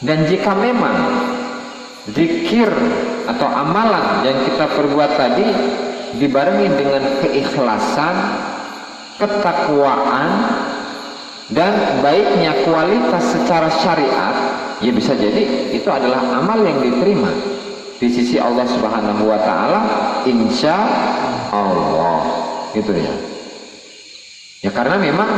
dan jika memang zikir atau amalan yang kita perbuat tadi dibarengi dengan keikhlasan, ketakwaan, dan baiknya kualitas secara syariat, ya bisa jadi itu adalah amal yang diterima di sisi Allah Subhanahu wa taala, insya Allah, gitu ya. Ya karena memang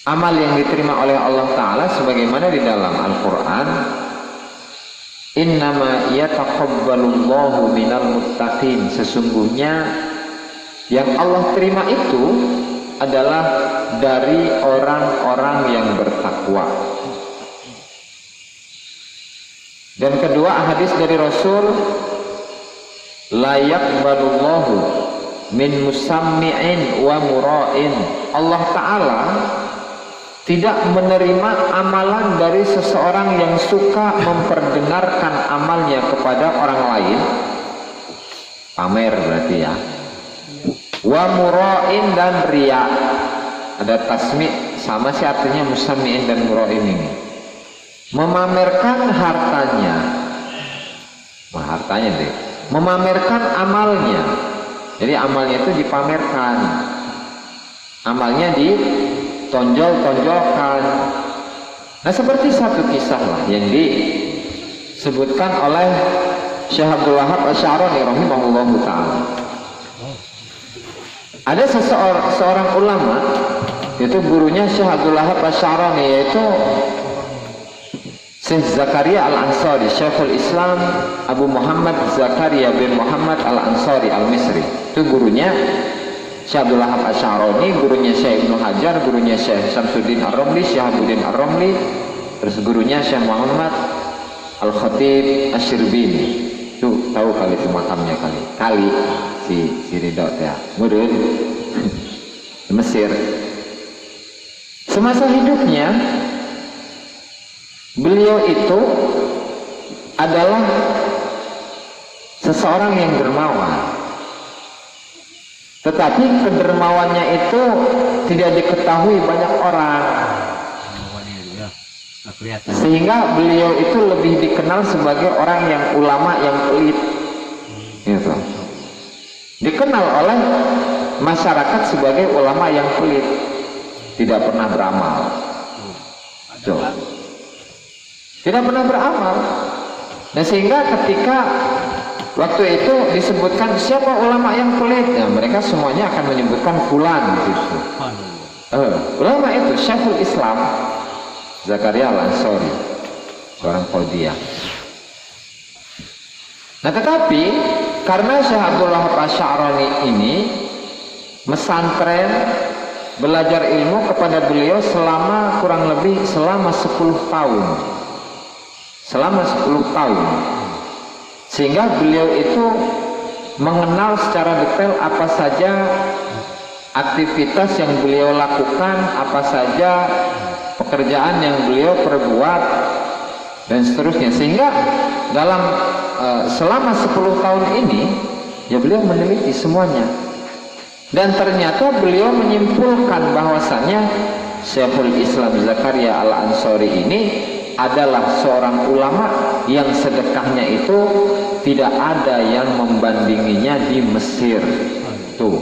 amal yang diterima oleh Allah taala sebagaimana di dalam Al-Qur'an, innama yataqabbalullahu minal muttaqin, sesungguhnya yang Allah terima itu adalah dari orang-orang yang bertakwa. Dan kedua, hadis dari Rasul, la yaqbalullahu min musammi'in wa mura'in, Allah Ta'ala tidak menerima amalan dari seseorang yang suka memperdengarkan amalnya kepada orang lain, pamer berarti ya, wa mura'in, dan riya. Ada tasmi' sama sih artinya musammi'in dan mura'in ini, memamerkan hartanya, hartanya deh, memamerkan amalnya. Jadi amalnya itu dipamerkan, amalnya ditonjol-tonjolkan. Nah seperti satu kisah lah yang disebutkan oleh Syekh Abdul Wahab Asy'arani rahimahullahu ta'ala. Ada seorang ulama, yaitu gurunya Syekh Abdul Wahab Asy'arani, yaitu Syekh Zakaria Al-Ansari, Syekhul Islam Abu Muhammad Zakaria bin Muhammad Al-Ansari Al-Misri. Itu gurunya Syekh Abdul Wahab Asy'arani, gurunya Syekh Ibnu Hajar, gurunya Syekh Syamsuddin Ar-Ramli, Syihabuddin Ar-Ramli, terus gurunya Syekh Muhammad Al-Khatib Asy-Syirbini. Itu tahu kali itu makamnya kali si Ridho ya, mudun di Mesir. Semasa hidupnya beliau itu adalah seseorang yang dermawan, tetapi kedermawannya itu tidak diketahui banyak orang, sehingga beliau itu lebih dikenal sebagai orang yang ulama yang pelit, gitu. Dikenal oleh masyarakat sebagai ulama yang pelit, tidak pernah beramal. Tuh. Tidak pernah beramal. Nah sehingga ketika waktu itu disebutkan siapa ulama yang pelit, nah mereka semuanya akan menyebutkan fulan gitu. Ulama itu Syekhul Islam Zakaria Al-Ansari, seorang Qadiyah. Nah tetapi karena Syekh Abdul Wahab Asy'arani ini mesantren, belajar ilmu kepada beliau selama kurang lebih selama 10 tahun. Selama 10 tahun. Sehingga beliau itu mengenal secara detail apa saja aktivitas yang beliau lakukan, apa saja pekerjaan yang beliau perbuat, dan seterusnya. Sehingga dalam selama 10 tahun ini ya beliau meneliti semuanya, dan ternyata beliau menyimpulkan bahwasanya Syekhul Islam Zakaria Al-Ansari ini adalah seorang ulama yang sedekahnya itu tidak ada yang membandinginya di Mesir. Tuh,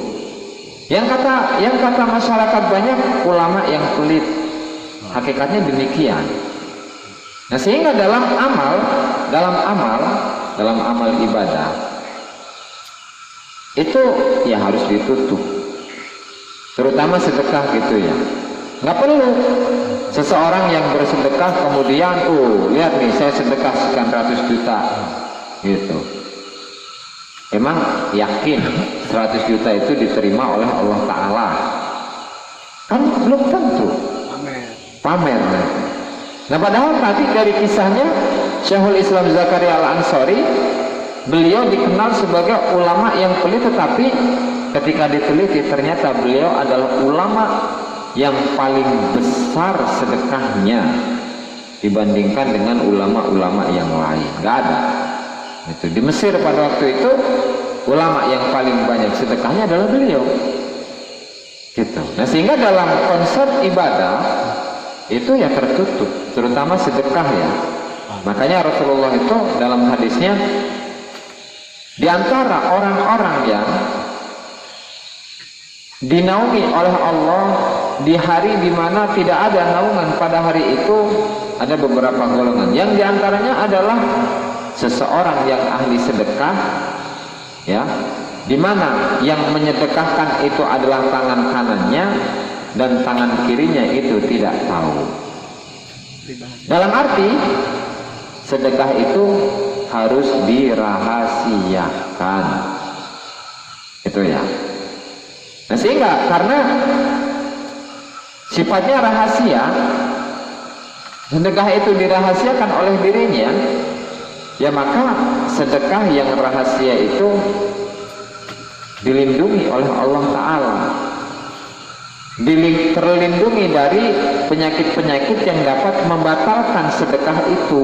yang kata masyarakat banyak ulama yang pelit, hakikatnya demikian. Nah sehingga dalam amal ibadah itu ya harus ditutup, terutama sedekah gitu ya. Nggak perlu seseorang yang bersedekah kemudian lihat nih saya sedekah sekian ratus juta gitu, emang yakin 100 juta itu diterima oleh Allah Ta'ala? Kan belum tentu. Pamer. Nah padahal tadi dari kisahnya Syekhul Islam Zakaria Al-Ansari, beliau dikenal sebagai ulama yang pelit, tetapi ketika diteliti ternyata beliau adalah ulama yang paling besar sedekahnya dibandingkan dengan ulama-ulama yang lain. Gak ada. Itu di Mesir pada waktu itu ulama yang paling banyak sedekahnya adalah beliau. Gitu. Nah sehingga dalam konsep ibadah itu ya tertutup, terutama sedekah ya. Makanya Rasulullah itu dalam hadisnya, di antara orang-orang yang dinaungi oleh Allah di hari di mana tidak ada naungan pada hari itu, ada beberapa golongan. Yang diantaranya adalah seseorang yang ahli sedekah, ya, di mana yang menyedekahkan itu adalah tangan kanannya dan tangan kirinya itu tidak tahu. Dalam arti sedekah itu harus dirahasiakan, itu ya. Nah sehingga karena sifatnya rahasia, sedekah itu dirahasiakan oleh dirinya, ya maka sedekah yang rahasia itu dilindungi oleh Allah Ta'ala, terlindungi dari penyakit-penyakit yang dapat membatalkan sedekah itu.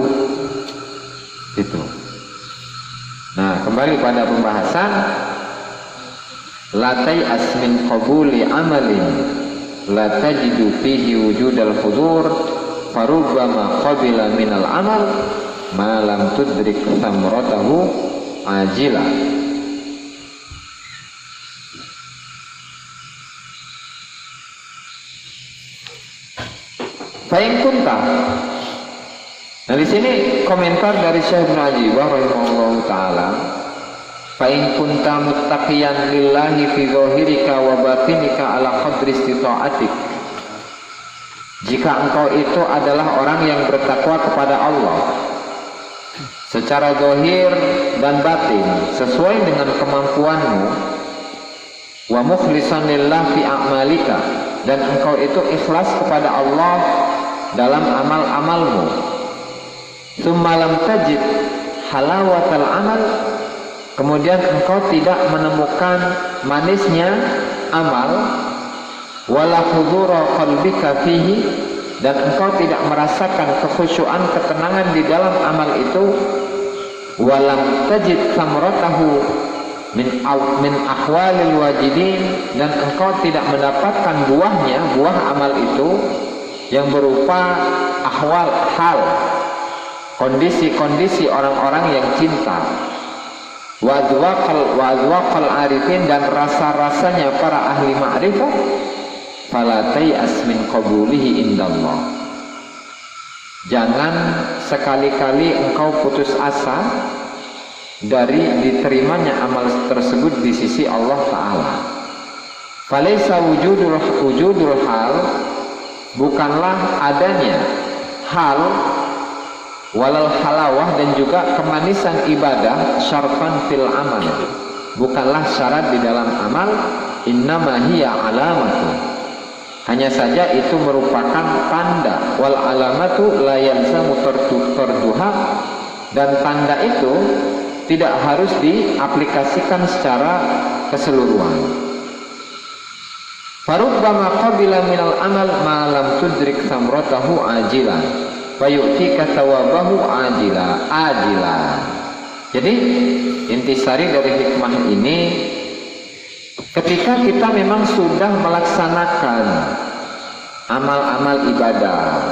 Gitu. Nah kembali pada pembahasan, la tay'as min qabuli amalin la tajidu fihi wujudal hudur farubbama qabila minal amal ma lam tudrik thamratahu ajila. Fa'in kunta. Nah di sini komentar dari Syekh Ibnu Ajibah rahimahullahu taala, fa'in kunta muttaqiyan lillahi fi zahirika wa batinika ala qadri istita'atik. Jika engkau itu adalah orang yang bertakwa kepada Allah secara zahir dan batin sesuai dengan kemampuanmu, wa mukhlishan lillah fi a'malika, dan engkau itu ikhlas kepada Allah dalam amal-amalmu, tsumma lam tajid halawatal amal, kemudian engkau tidak menemukan manisnya amal, wala hudura qalbika fihi, dan engkau tidak merasakan kekhusyuan, ketenangan di dalam amal itu, walam tajid samratahu min ahwalil wajidin, dan engkau tidak mendapatkan buahnya, buah amal itu yang berupa ahwal, hal, kondisi-kondisi orang-orang yang cinta, wa adwaqal arifin, dan rasa-rasanya para ahli ma'rifah, fala tay'as min qabulihi indallah. Jangan sekali-kali engkau putus asa dari diterimanya amal tersebut di sisi Allah Ta'ala. Falaysa wujudul hal, bukanlah adanya hal, walal halawah, dan juga kemanisan ibadah, syarfan fil amal, bukanlah syarat di dalam amal, innama hiya alamatu, hanya saja itu merupakan tanda, wal alamatu la yalzamu tarduha, dan tanda itu tidak harus diaplikasikan secara keseluruhan. Farubbama qabila minal amal ma lam tudrik samratahu ajilan fayu'tika thawabahu ajila. Jadi intisari dari hikmah ini, ketika kita memang sudah melaksanakan amal-amal ibadah,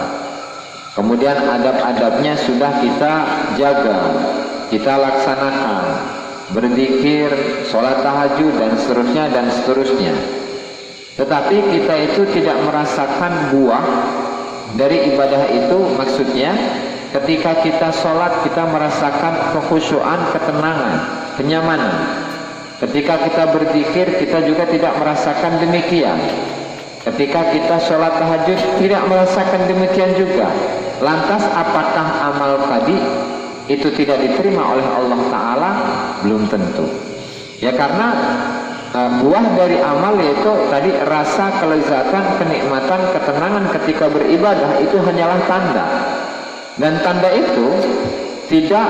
kemudian adab-adabnya sudah kita jaga, kita laksanakan, berzikir, sholat tahajud, dan seterusnya, tetapi kita itu tidak merasakan buah dari ibadah itu. Maksudnya ketika kita sholat kita merasakan kekhusyuan, ketenangan, kenyamanan. Ketika kita berzikir kita juga tidak merasakan demikian. Ketika kita sholat tahajud tidak merasakan demikian juga. Lantas apakah amal tadi itu tidak diterima oleh Allah Ta'ala? Belum tentu. Ya karena buah dari amal yaitu tadi rasa kelezatan, kenikmatan, ketenangan ketika beribadah itu hanyalah tanda. Dan tanda itu tidak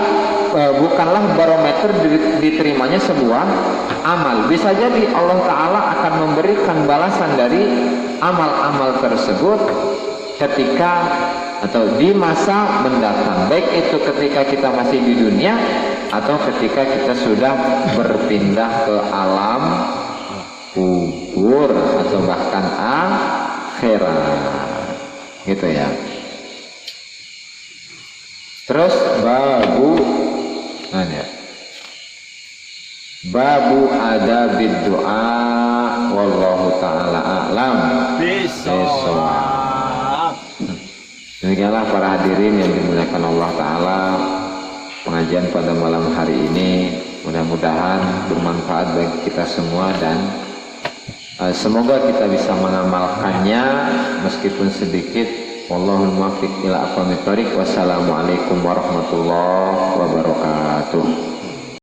bukanlah barometer diterimanya sebuah amal. Bisa jadi Allah Ta'ala akan memberikan balasan dari amal-amal tersebut ketika atau di masa mendatang, baik itu ketika kita masih di dunia atau ketika kita sudah berpindah ke alam kubur atau bahkan akhirat, gitu ya. Terus babu adabid doa, wallahu ta'ala a'lam bishawab. Demikianlah para hadirin yang dimuliakan Allah Ta'ala, pengajian pada malam hari ini mudah-mudahan bermanfaat bagi kita semua, dan semoga kita bisa mengamalkannya meskipun sedikit. Wallahul muwaffiq ila aqwamit thoriq. Wassalamualaikum warahmatullahi wabarakatuh.